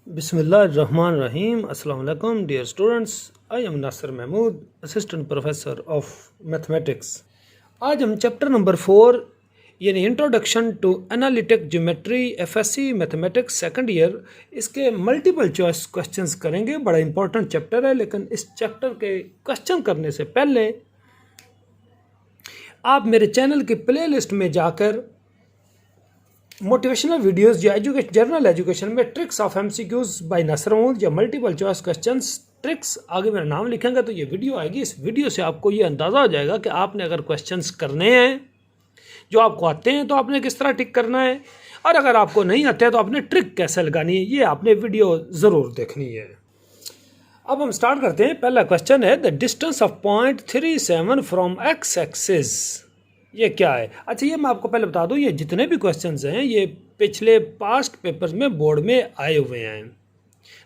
Bismillahirrahmanirrahim. Assalamu alaikum, dear students. I am Nasir Mahmood, Assistant Professor of Mathematics. आज हम chapter number 4 यानी introduction to analytic geometry FSc mathematics second year इसके multiple choice questions करेंगे। बड़ा important chapter है, लेकिन इस chapter के क्वेश्चन करने से पहले आप मेरे चैनल की प्लेलिस्ट में जाकर मोटिवेशनल वीडियोस या जनरल एजुकेशन में ट्रिक्स ऑफ एमसीक्यूज बाय नसर महमूद या मल्टीपल चॉइस क्वेश्चंस ट्रिक्स आगे मेरा नाम लिखेंगे तो ये वीडियो आएगी। इस वीडियो से आपको ये अंदाज़ा हो जाएगा कि आपने अगर क्वेश्चंस करने हैं जो आपको आते हैं तो आपने किस तरह टिक करना है, और अगर आपको नहीं आते हैं तो आपने ट्रिक कैसे लगानी है। ये आपने वीडियो ज़रूर देखनी है। अब हम स्टार्ट करते हैं। पहला क्वेश्चन है the distance of point 37 from x axis. ये क्या है? अच्छा, ये मैं आपको पहले बता दूं, ये जितने भी क्वेश्चंस हैं ये पिछले पास्ट पेपर्स में बोर्ड में आए हुए हैं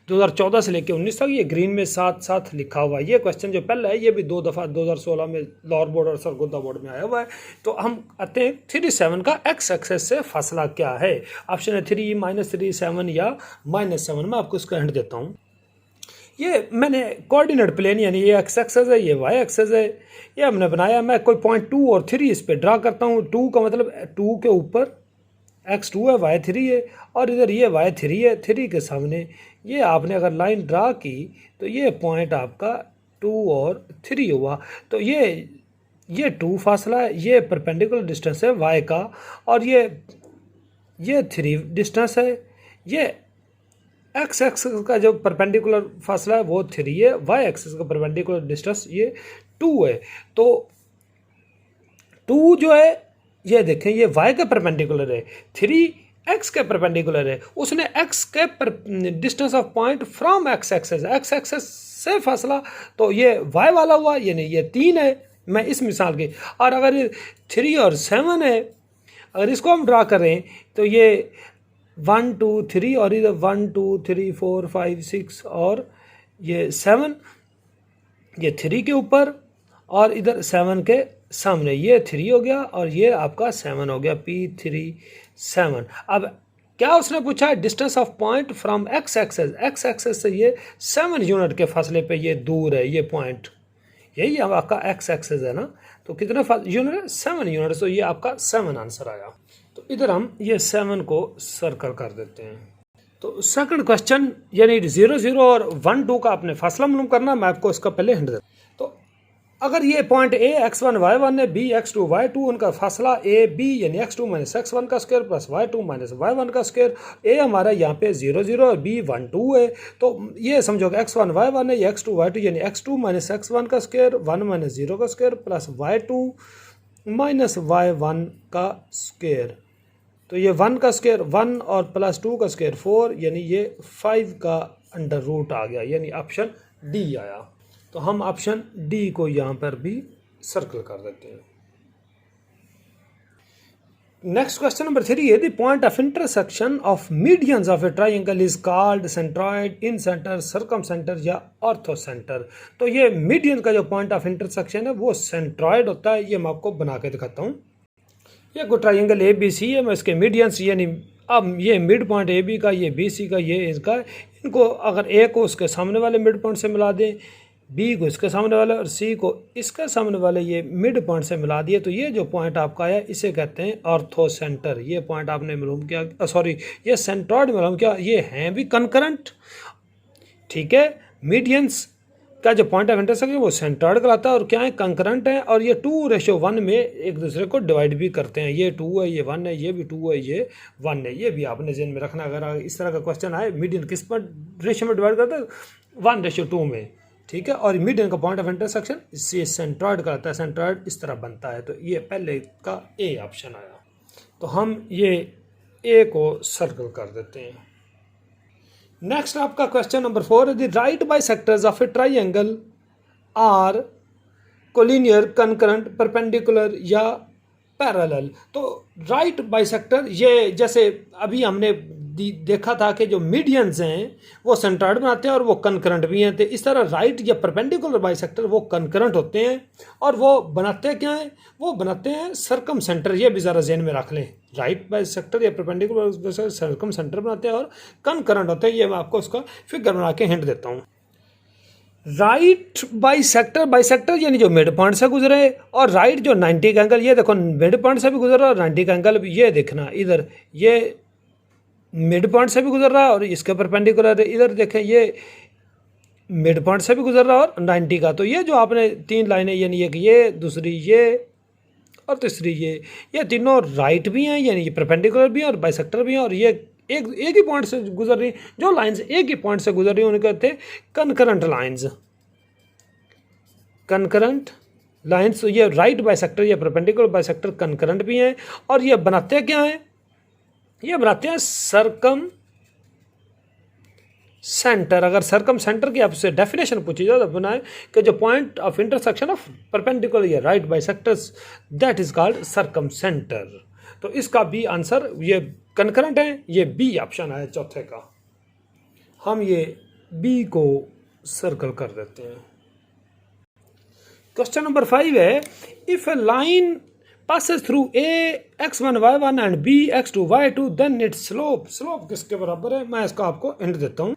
2014 से लेकर 19 तक। ये ग्रीन में साथ साथ लिखा हुआ है। ये क्वेश्चन जो पहला है ये भी 2 दफ़ा 2016 में लोअर बोर्ड और सरगोदा बोर्ड में आया हुआ है। तो हम आते हैं 37 का एक्स एक्सेस से फासला क्या है। ऑप्शन है 3 -3 7 या -7। मैं आपको इसका हिंट देता हूँ। ये मैंने कोऑर्डिनेट प्लेन यानी ये एक्स एक्सेस है, ये वाई एक्सेस है, ये हमने बनाया। मैं कोई पॉइंट 2 और 3 इस पर ड्रा करता हूँ। 2 का मतलब 2 के ऊपर x2 है, y3 है, और इधर ये y3 है। 3 के सामने ये आपने अगर लाइन ड्रा की तो ये पॉइंट आपका 2 और 3 हुआ। तो ये 2 फासला है, ये परपेंडिकुलर डिस्टेंस है y का, और ये 3 डिस्टेंस है। ये एक्स एक्सिस का जो परपेंडिकुलर फासला है वो 3 है, वाई एक्सिस का परपेंडिकुलर डिस्टेंस ये 2 है। तो 2 जो है ये देखें ये वाई का परपेंडिकुलर है, 3 एक्स के परपेंडिकुलर है। उसने एक्स के distance of point from x axis, x axis से फासला, तो ये वाई वाला हुआ, यानी ये 3 है। मैं इस मिसाल की, और अगर 3 और 7 है, अगर इसको हम ड्रा करें तो ये 1 2 3 और इधर 1 2 3 4 5 6 और ये 7, ये 3 के ऊपर और इधर 7 के सामने, ये 3 हो गया और ये आपका 7 हो गया, P3 7। अब क्या उसने पूछा है? Distance of point from x axis, x axis से ये 7 यूनिट के फासले पे ये दूर है ये पॉइंट, यही आपका एक्स एक्सेस है ना। तो कितने यूनिट है? 7 यूनिट। तो ये आपका 7 आंसर आया। तो इधर हम ये 7 को सर्कल कर देते हैं। तो सेकंड क्वेश्चन यानी 0 0 और 1 2 का आपने फासला मालूम करना। मैं आपको इसका पहले हिंट देता हूँ। तो अगर ये पॉइंट ए x1 y1 है, बी x2 y2, उनका फासला ए बी यानी x2 - x1 का स्क्वायर प्लस y2 - y1 का स्क्वायर। ए हमारा यहाँ पे 0 0 और बी 1 2 है। तो ये समझो x1 y1 है, ये x2 y2 यानी x2 - x1 का स्क्वायर, 1 - 0 का स्क्वायर प्लस y2 - y1 का स्क्वायर। तो ये 1 का स्क्वायर 1 और प्लस 2 का स्क्वायर 4, यानी ये 5 का अंडर रूट आ गया, यानी ऑप्शन डी आया। तो हम ऑप्शन डी को यहाँ पर भी सर्कल कर देते हैं। नेक्स्ट क्वेश्चन नंबर 3 है the point of intersection of medians of a triangle is called centroid, in centre, circum centre या ऑर्थो सेंटर। तो ये मीडियन का जो पॉइंट ऑफ इंटरसेक्शन है वो सेंट्रॉइड होता है। ये मैं आपको बना के दिखाता हूँ। ये कोई ट्राइंगल ए बी सी है, मैं इसके मीडियंस यानी अब ये मिड पॉइंट ए बी का, ये बी सी का, ये इसका, इनको अगर ए को उसके सामने वाले मिड पॉइंट से मिला दें, बी को इसके सामने वाले और सी को इसके सामने वाले ये मिड पॉइंट से मिला दिए, तो ये जो पॉइंट आपका आया इसे कहते हैं ऑर्थो सेंटर। ये पॉइंट आपने मालूम किया, सॉरी ये सेंट्रॉइड मालूम किया, ये हैं भी कंकरेंट, ठीक है। मीडियंस का जो पॉइंट ऑफ इंटरसेक्शन वो सेंट्रॉइड कहलाता है, और क्या है? कंकरेंट है, और ये 2:1 में एक दूसरे को डिवाइड भी करते हैं। ये 2 है, ये 1 है, ये भी 2 है, ये 1 है। ये भी आपने ज़हन में रखना। अगर इस तरह का क्वेश्चन आए मीडियन किस पर रेशियो में डिवाइड करते हैं? 1:2 में, ठीक है। और मीडियन का पॉइंट ऑफ इंटरसेक्शन ये सेंट्रॉइड कहलाता है। सेंट्रॉइड इस तरह बनता है। तो ये पहले का ए ऑप्शन आया। तो हम ये ए को सर्कल कर देते हैं। नेक्स्ट आपका क्वेश्चन नंबर 4 है the right bisectors of a triangle are collinear, concurrent, perpendicular या पैरेलल। तो राइट बाइसेक्टर, ये जैसे अभी हमने देखा था कि जो मीडियंस हैं वो सेंट्रॉइड बनाते हैं और वो कनकरेंट भी हैं। तो इस तरह राइट या परपेंडिकुलर बाइसेक्टर वो कनकरेंट होते हैं और वो बनाते क्या हैं, वो बनाते हैं सर्कम सेंटर। ये भी ज़रा ज़हन में रख लें, राइट बाइसेक्टर या परपेंडिकुलर सर्कम सेंटर बनाते हैं और कनकरेंट होते हैं। ये मैं आपको उसका फिगर बना के हिंट देता हूँ। राइट बाइसेक्टर यानी जो मिड पॉइंट से गुजरे, और राइट जो 90 का एंगल, ये देखो मिड पॉइंट से भी गुजर रहा है और 90 का एंगल भी, ये देखना इधर ये मिड पॉइंट से भी गुजर रहा है और इसके परपेंडिकुलर है। इधर देखें ये मिड पॉइंट से भी गुजर रहा है और 90 का। तो ये जो आपने 3 लाइनें, यानी एक ये, दूसरी ये और तीसरी ये तीनों राइट भी हैं, यानी ये परपेंडिकुलर भी हैं और बाइसेक्टर भी हैं, और ये एक ही पॉइंट से गुजर रही। जो लाइंस एक ही पॉइंट से गुजर रही हैं उन्हें कहते हैं कनकरेंट लाइंस। कनकरेंट लाइंस, ये राइट बाइसेक्टर या परपेंडिकुलर बाइसेक्टर कनकरेंट भी हैं और ये बनाते क्या हैं, ये बनाते हैं सर्कम सेंटर। अगर सर्कम सेंटर की आपसे डेफिनेशन पूछी जाए तो बनाए कि जो point of intersection of perpendicular या right bisectors, that is called circumcentre. तो इसका बी आंसर, ये कनकरेंट है, ये बी ऑप्शन है चौथे का। हम ये बी को सर्कल कर देते हैं। क्वेश्चन नंबर 5 है, if A line passes through a x1 y1 and b x2 y2 then its slope किसके बराबर है, मैं इसका आपको हिंट देता हूँ।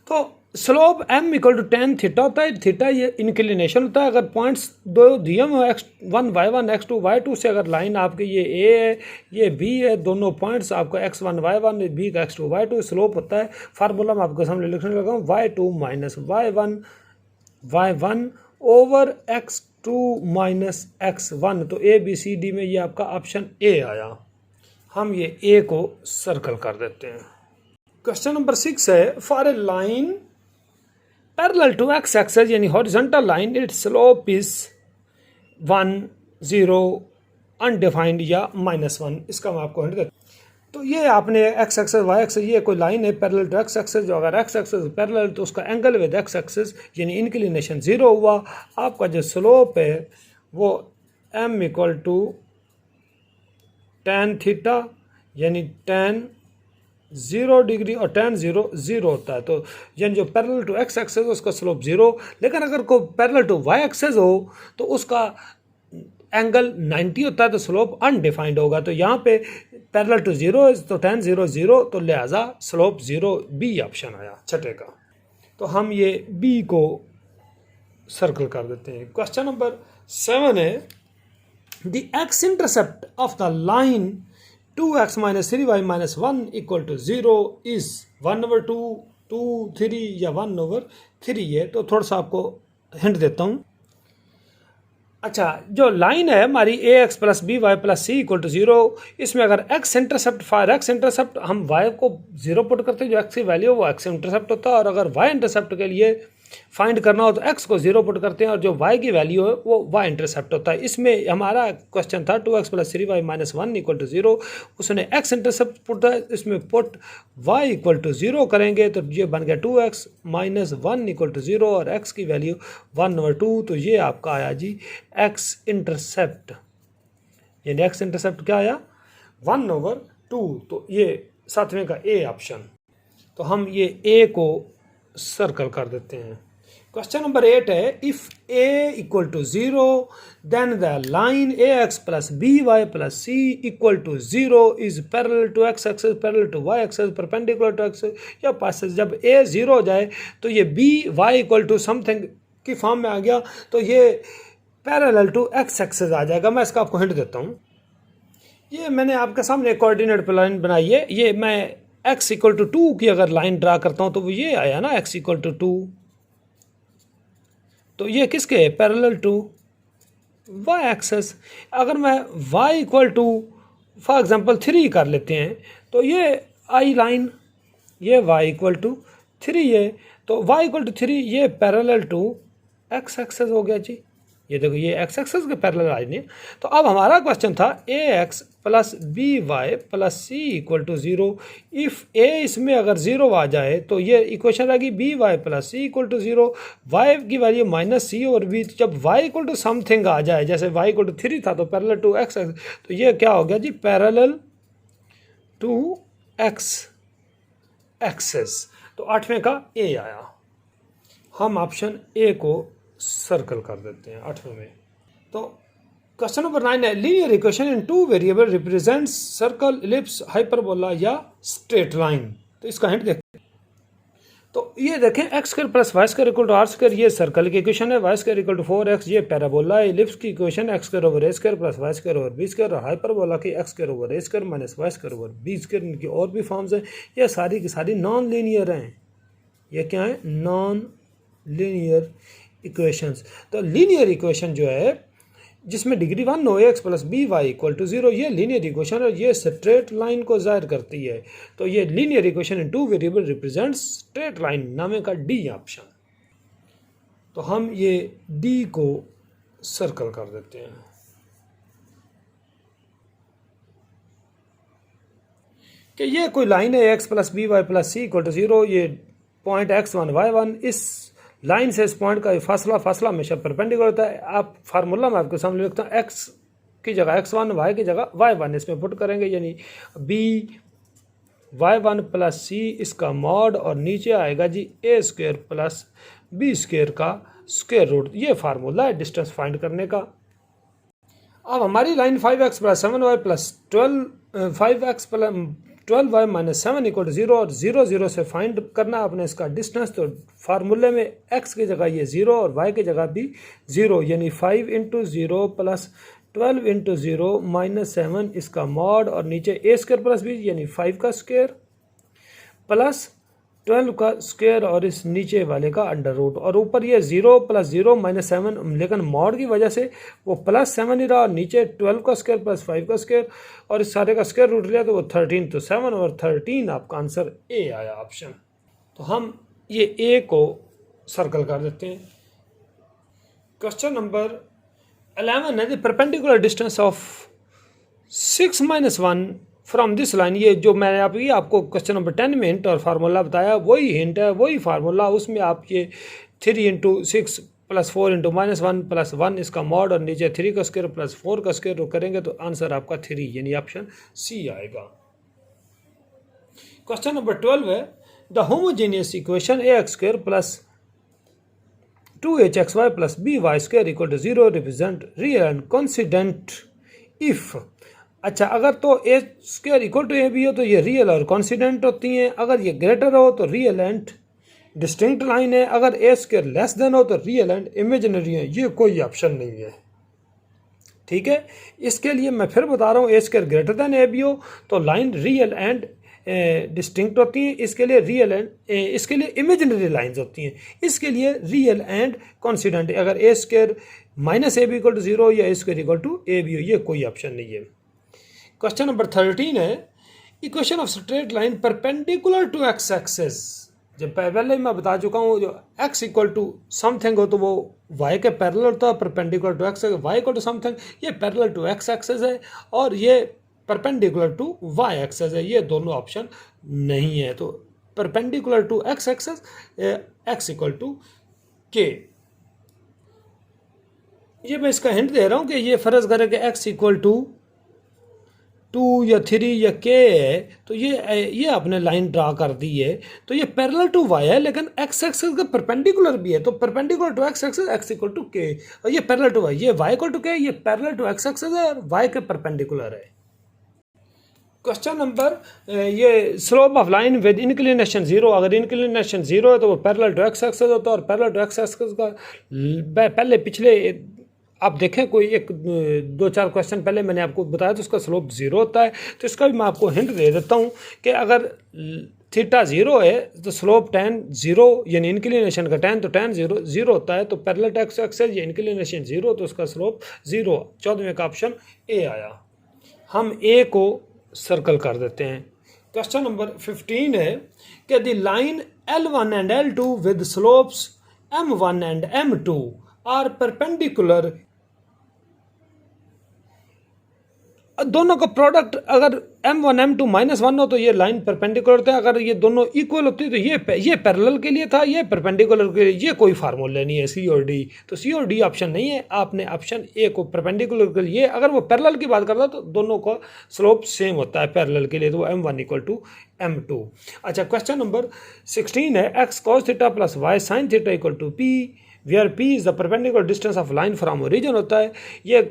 तो slope m equal to tan theta होता है। थीटा ये इंक्लिनेशन होता है। अगर पॉइंट्स दो दिए हुए x1 y1 x2 y2 से अगर लाइन आपके ये a है ये b है, दोनों पॉइंट्स आपको x1 y1 b का x2 y2 स्लोप होता है। फार्मूला मैं आपको सामने लिखने लगा हूँ, y2 minus y1 over x2 minus x1। तो ए बी सी डी में ये आपका ऑप्शन ए आया। हम ये ए को सर्कल कर देते हैं। क्वेश्चन नंबर 6 है, for a line parallel to x axis यानी horizontal line, its slope is 1 0 undefined या -1। इसका मैं आपको हिंट देता हूँ। तो ये आपने एक्स एक्सिस वाई एक्सिस, ये कोई लाइन है पैरेलल टू एक्स एक्सिस, जो अगर एक्स एक्सिस पैरेलल तो उसका एंगल विद एक्स एक्सिस यानी इंक्लिनेशन 0 हुआ। आपका जो स्लोप है वो m equal to tan theta यानी tan 0 डिग्री और tan 0 0 होता है। तो यानी जो पैरेलल टू एक्स एक्सिस उसका स्लोप 0, लेकिन अगर कोई पैरेलल टू वाई एक्सिस हो तो उसका एंगल 90 होता है तो स्लोप अनडिफाइंड होगा। तो यहाँ पे पैरेलल टू 0 तो tan 0 0, तो लिहाजा स्लोप 0, बी ऑप्शन आया छठे का। तो हम ये बी को सर्कल कर देते हैं। क्वेश्चन नंबर 7 है, the x intercept of the line 2x minus 3y minus 1 equal to 0 is 1/2 2 3 या 1/3 है। तो थोड़ा सा आपको हिंट देता हूँ। अच्छा, जो लाइन है हमारी A x plus B y plus C equal to 0, इसमें अगर x intercept for x intercept हम वाई को 0 पुट करते हैं, जो एक्स की वैल्यू वो एक्स इंटरसेप्ट होता है, और अगर वाई इंटरसेप्ट के लिए फाइंड करना हो तो एक्स को 0 पुट करते हैं और जो वाई की वैल्यू है वो वाई इंटरसेप्ट होता है। इसमें हमारा क्वेश्चन था 2x plus 3y minus 1 equal to 0, उसने एक्स इंटरसेप्ट पुट है, इसमें पुट y इक्वल टू 0 करेंगे तो ये बन गया 2x माइनस 1 इक्वल टू 0 और x की वैल्यू 1/2। तो ये आपका आया जी एक्स इंटरसेप्ट, यानी एक्स इंटरसेप्ट क्या आया 1/2। तो ये 7वें का ए ऑप्शन। तो हम ये ए को सर्कल कर देते हैं। क्वेश्चन नंबर 8 है, if a equal to 0 then the line ax plus B y plus C equal to 0 is parallel to x axis parallel to y axis perpendicular to x या passes. जब a 0 हो जाए तो ये b y equal to something की form में आ गया, तो ये पैरेलल टू एक्स एक्सिस आ जाएगा। मैं इसका आपको हिंट देता हूँ। ये मैंने आपके सामने कोऑर्डिनेट लाइन बनाई है, ये मैं x इक्वल टू 2 की अगर लाइन ड्रा करता हूँ तो वो ये आया ना x इक्वल टू 2। तो ये किसके पैरेलल टू वाई एक्सेस। अगर मैं y equal to for example 3 कर लेते हैं तो ये आई लाइन, ये y इक्वल टू 3 है, तो y इक्वल टू 3 ये पैरेलल टू x एक्सेस हो गया जी। ये देखो ये x एक्सेस के पैरेलल लाइन है। तो अब हमारा क्वेश्चन था ax plus B y plus C equal to 0। If a इसमें अगर 0 आ जाए तो ये इक्वेशन रहेगी b y plus C equal to 0, y की वैल्यू माइनस सी और बी। जब y इक्वल टू समथिंग आ जाए, जैसे y इक्वल टू 3 था तो पैरेलल टू x, तो ये क्या हो गया जी पैरेलल टू x। एक्सेस। तो 8वें का ए आया। हम ऑप्शन ए को सर्कल कर देते हैं 8वें में। तो क्वेश्चन नंबर 9 है linear equation in 2 variable represents circle, ellipse, hyperbola या स्ट्रेट लाइन। तो इसका हिंट देखते हैं। तो ये देखें x square plus y square equal to R square, ये सर्कल की इक्वेशन है। Y square equal to 4x, ये पैराबोला है। इलिप्स की equation x square over A square plus y square over B square. और हाइपरबोला की x square over A square minus Y square over B square. इनकी और भी forms हैं। ये सारी की सारी नॉन लीनियर हैं। ये क्या है? Non linear equations. तो लीनियर इक्वेशन जो है जिसमें डिग्री 1 हो x plus B y equal to 0, ये लीनियर इक्वेशन है। ये स्ट्रेट लाइन को जाहिर करती है। तो ये linear equation in 2 variable represents straight line, namely D option. तो हम ये डी को सर्कल कर देते हैं। कि ये कोई लाइन है x plus B y plus C equal to 0, ये पॉइंट x1 y1, इस लाइन से इस पॉइंट का फासला हमेशा परपेंडिकुलर होता है। आप फार्मूला में आपके सामने लिखता हूँ, x की जगह x1, y की जगह y1 इसमें पुट करेंगे, यानी b y1 प्लस c इसका मॉड, और नीचे आएगा जी a square plus b square का स्क्वायर रूट। ये फार्मूला है डिस्टेंस फाइंड करने का। अब हमारी line 5x plus 7y plus 5x plus 12y minus 7 equal to 0, और 0 0 से फाइंड करना आपने इसका डिस्टेंस। तो फार्मूले में x की जगह ये 0 और y की जगह भी 0, यानी 5 इंटू 0 प्लस 12 इंटू 0 माइनस 7 इसका मॉड, और नीचे a स्क्वायर प्लस b यानी 5 का स्क्वायर प्लस 12 का स्क्वायर, और इस नीचे वाले का अंडर रूट, और ऊपर ये 0 प्लस 0 माइनस 7, लेकिन मॉड की वजह से वो प्लस 7 ही रहा, और नीचे 12 का स्क्वायर प्लस 5 का स्क्वायर, और इस सारे का स्क्वायर रूट लिया तो वो 13, तो 7 और 13 आपका आंसर ए आया ऑप्शन। तो हम ये ए को सर्कल कर देते हैं। क्वेश्चन नंबर 11 है the perpendicular distance of 6 minus 1 from this line. ये जो मैंने आपको क्वेश्चन नंबर 10 में हिंट और फार्मूला बताया, वही हिंट है, वही फार्मूला। उसमें आप ये 3 into 6 plus 4 into minus 1 plus 1 इसका मॉड, और नीचे 3 का स्क्वायर प्लस 4 का स्क्वायर करेंगे तो आंसर आपका 3 यानी ऑप्शन सी आएगा। क्वेश्चन नंबर 12 है the homogeneous equation A x square plus 2hxy प्लस B y square equal to 0 represent real and coincident if. अच्छा, अगर तो A square equal to A B हो तो ये रियल और कॉन्सिडेंट होती हैं। अगर ये ग्रेटर हो तो रियल एंड डिस्टिंक्ट लाइन है। अगर ए स्क्वायर लेस देन हो तो रियल एंड इमेजिनरी है। ये कोई ऑप्शन नहीं है, ठीक है। इसके लिए मैं फिर बता रहा हूँ, A square greater than A B हो तो लाइन रियल एंड डिस्टिंक्ट होती हैं। इसके लिए रियल एंड इसके लिए इमेजिनरी लाइंस होती हैं। इसके लिए रियल एंड कॉन्सिडेंट। अगर A square minus A B equal to 0 या A square equal to A B हो, ये कोई ऑप्शन नहीं है। क्वेश्चन नंबर 13 है equation of straight line perpendicular to x axis. जब पहले मैं बता चुका हूँ, जो x इक्वल टू समथिंग हो तो वो y के पैरेलल होता है, perpendicular to x। y equal to something, ये पैरेलल टू x एक्सेस है, और ये परपेंडिकुलर टू y एक्सेस है। ये दोनों ऑप्शन नहीं है। तो perpendicular to x axis x equal to k। ये मैं इसका हिंट दे रहा हूँ कि ये फर्ज करें कि x इक्वल टू 2 या 3 या k है, तो ये आपने लाइन ड्रा कर दी है, तो ये पैरेलल टू y है, लेकिन x एक्सिस का परपेंडिकुलर भी है। तो perpendicular to x axis x equal to k, और ये पैरेलल टू y, ये y इक्वल टू k, ये पैरेलल टू x एक्सिस है और y के परपेंडिकुलर है। क्वेश्चन नंबर ये slope of line with inclination 0। अगर इंक्लिनेशन 0 है तो वो पैरेलल टू x एक्सिस होता है, और पैरेलल टू x एक्सिस का पहले पिछले आप देखें कोई 2-4 क्वेश्चन पहले मैंने आपको बताया तो उसका स्लोप 0 होता है। तो इसका भी मैं आपको हिंट दे देता हूँ कि अगर थीटा 0 है तो स्लोप tan 0 यानी इंक्लिनेशन का tan, तो tan 0 होता है। तो पैरेलल टू x एक्सिस या इंक्लिनेशन 0 तो उसका स्लोप 0। 14वें का ऑप्शन ए आया। हम ए को सर्कल कर देते हैं। क्वेश्चन नंबर 15 है कि the line L1 and L2 with slopes M1 and M2 are perpendicular दोनों का प्रोडक्ट अगर m1 m2 -1 हो तो ये लाइन परपेंडिकुलर होता है, अगर ये दोनों इक्वल होती है तो ये पैरेलल के लिए था, ये परपेंडिकुलर के लिए, ये कोई फार्मूला नहीं है सी और डी, तो सी और डी ऑप्शन नहीं है। आपने ऑप्शन ए को परपेंडिकुलर के लिए, अगर वो पैरेलल की बात करता तो दोनों का स्लोप सेम होता है पैरेलल के लिए, तो m1 = m2। अच्छा, क्वेश्चन नंबर 16 है x cos theta plus y sin theta = p, where p is the perpendicular distance of line from origin होता है। ये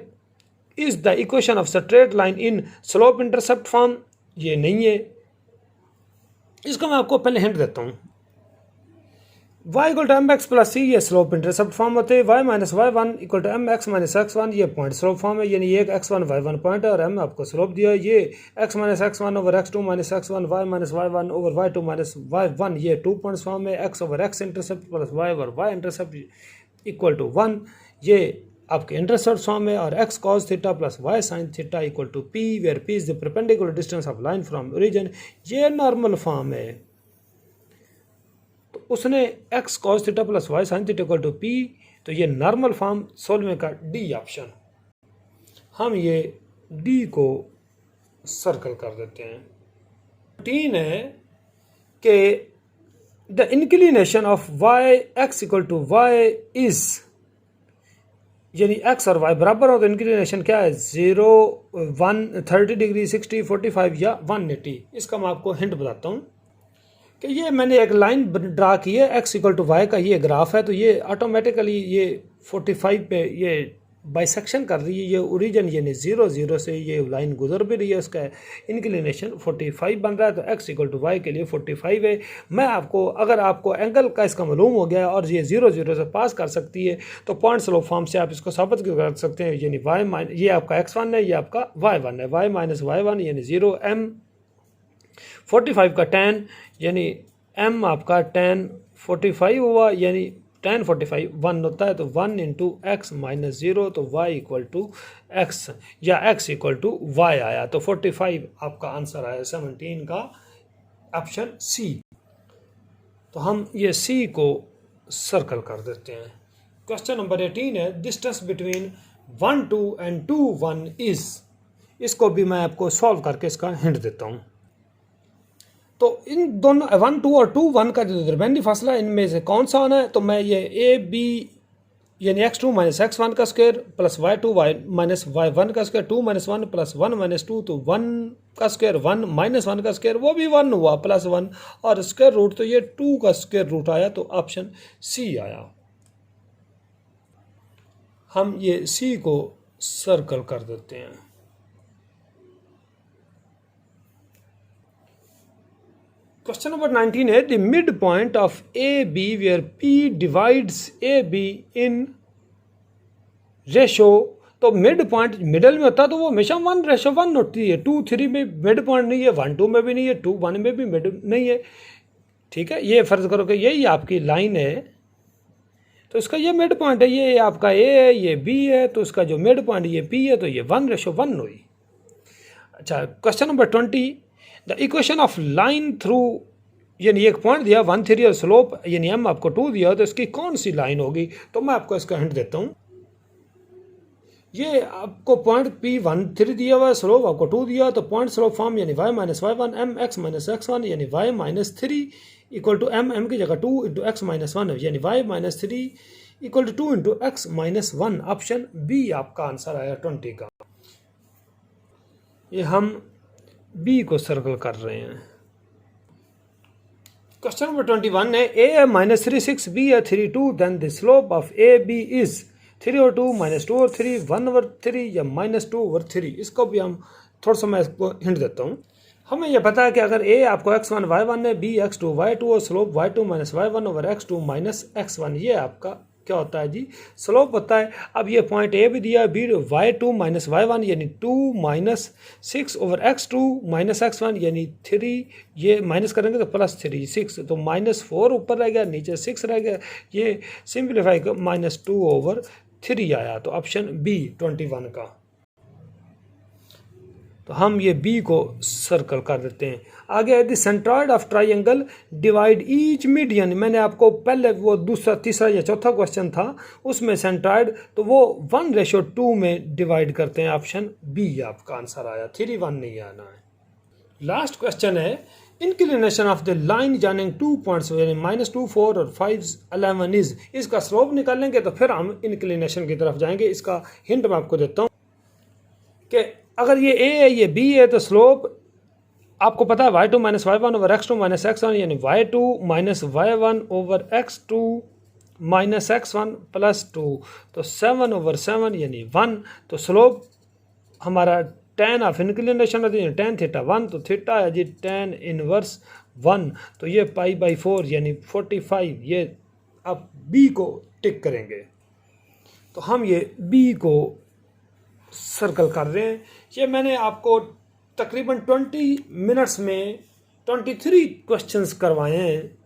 is the equation of straight line in slope intercept form, ये नहीं है। इसको मैं आपको पहले हिंट देता हूँ। y = mx + c ये स्लोप इंटरसेप्ट फॉर्म होते हैं, y - y1 = mx - x1 ये पॉइंट स्लोप फॉर्म है, यानी ये x1 y1 पॉइंट है और m आपको स्लोप दिया है। ये x - x1 / x2 - x1, y - y1 / y2 - y1 ये 2 पॉइंट्स फॉर्म है, x / x intercept plus y / y intercept = 1 ये आपके इंटरसेप्ट फॉर्म है, और x cos theta plus y sin theta = p, where p is the perpendicular distance of line from origin, ये normal form है। तो उसने x cos theta plus y sin theta = p, तो ये नॉर्मल फॉर्म 16वें का D option. हम ये D को सर्कल कर देते हैं। 3 है कि the inclination of y x = y is, यानी x और y बराबर हो तो इंक्लिनेशन क्या है, 0 1 30 डिग्री 60 45 या 180। इसका मैं आपको हिंट बताता हूँ कि ये मैंने एक लाइन ड्रा की है, x = y का ये ग्राफ है, तो ये ऑटोमेटिकली ये 45 पे ये बाइसेक्शन कर रही है, ये ओरिजिन यानी 0 0 से ये लाइन गुजर भी रही है, उसका इंक्लिनेशन 45 बन रहा है, तो x = y के लिए 45 है। मैं आपको, अगर आपको एंगल का इसका मालूम हो गया और ये 0 0 से पास कर सकती है तो पॉइंट स्लोप फॉर्म से आप इसको साबित कर सकते हैं, यानी y ये आपका x1 है, ये आपका y1 है, y - y1 यानी 0, m 45 का tan यानी m आपका tan 45 हुआ, यानी tan 45 1 होता है, तो 1 × x - 0, तो y = x या x = y आया, तो 45 आपका आंसर आया 17 का ऑप्शन सी। तो हम ये सी को सर्कल कर देते हैं। क्वेश्चन नंबर 18 है, डिस्टेंस बिटवीन 1 2 एंड 2 1 इज, इसको भी मैं आपको सॉल्व करके इसका हिंट देता हूँ। तो इन दोनों 1 2 और 2 1 का जो दरमियानी फासला इनमें से कौन सा आना है, तो मैं ये ए बी यानी x2 - x1 का स्क्वायर प्लस y2 - y1 का स्क्वायर, 2 - 1 + 1 - 2, तो 1 का स्क्वायर 1 - 1 का स्क्वायर वो भी 1 हुआ प्लस 1, और स्क्वायर रूट तो ये 2 का स्क्वायर रूट आया, तो ऑप्शन सी आया। हम ये सी को सर्कल कर देते हैं। क्वेश्चन नंबर 19 है, the mid point of A B where P divides A B in ratio, तो मिड पॉइंट मिडल में होता है तो वो हमेशा 1:1 होती है, 2 3 में मिड पॉइंट नहीं है, 1 2 में भी नहीं है, 2 1 में भी मिड नहीं है। ठीक है, ये फर्ज करो कि यही आपकी लाइन है, तो इसका ये मिड पॉइंट है, ये आपका ए है, ये बी है, तो इसका जो मिड पॉइंट ये पी है, तो ये 1:1 हुई। अच्छा, question number 20, the equation of line through, यानी एक पॉइंट दिया 1 3 और स्लोप यानी m आपको 2 दिया, तो इसकी कौन सी लाइन होगी, तो मैं आपको इसका हिंट देता हूँ। ये आपको पॉइंट P 1 3 दिया हुआ है, स्लोप आपको 2 दिया, तो पॉइंट स्लोप फॉर्म यानी y - y1 m x - x1 यानी y - 3 = m की जगह 2 × x - 1 यानी y - 3 = 2 × x - 1। ऑप्शन बी आपका आंसर आया 20 का। ये हम बी को सर्कल कर रहे हैं। क्वेश्चन नंबर 21 है, a - 3 6 b 3 2, then the slope of A B is 3 और 2 -2 और 3 1/3 या -2/3। इसको भी हम थोड़ा सा मैं इसको हिंट देता हूँ। हमें यह पता है कि अगर a आपको x1 y1 है, b x2 y2 और slope y2 - y1 x2 - x1, ये आपका क्या होता है जी, स्लोप होता है। अब ये पॉइंट ए भी दिया, बी y2 - y1 यानी 2 - 6/x2 - x1 यानी 3, ये माइनस करेंगे तो +3 6, तो -4 ऊपर रह गया, नीचे 6 रह गया, ये सिंप्लीफाई कर -2/3 आया, तो ऑप्शन बी 21 का। तो हम ये बी को सर्कल कर देते हैं। आगे है the centroid of triangle divide each median. मैंने आपको पहले वो दूसरा तीसरा या चौथा क्वेश्चन था उसमें सेंट्रॉइड तो वो 1:2 में डिवाइड करते हैं। ऑप्शन बी आपका आंसर आया, 3:1 नहीं आना है। लास्ट क्वेश्चन है inclination of the line joining 2 points यानी -2 4 और 5 11 इज। इसका स्लोप निकालेंगे तो फिर हम इंक्लिनेशन की तरफ जाएंगे। इसका हिंट मैं आपको देता हूँ कि अगर ये ए है ये बी है तो स्लोप आपको पता है y2 - y1 over x2 - x1 यानी y2 - y1 over x2 - x1 +2 तो 7/7 यानी 1। तो स्लोप हमारा tan ऑफ इंक्लिनेशन है tan θ1 तो थीटा है जी tan इनवर्स 1 तो ये π/4 यानी 45। ये अब बी को टिक करेंगे तो हम ये बी को सर्कल कर रहे हैं। ये मैंने आपको तकरीबन 20 मिनट्स में 23 क्वेश्चंस करवाए हैं।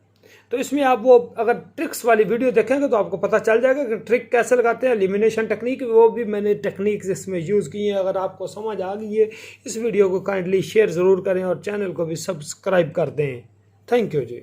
तो इसमें आप वो अगर ट्रिक्स वाली वीडियो देखेंगे तो आपको पता चल जाएगा कि ट्रिक कैसे लगाते हैं। एलिमिनेशन टेक्निक वो भी मैंने टेक्निक्स इसमें यूज़ की हैं। अगर आपको समझ आ गई है इस वीडियो को काइंडली शेयर ज़रूर करें और चैनल को भी सब्सक्राइब कर दें। Thank you ji.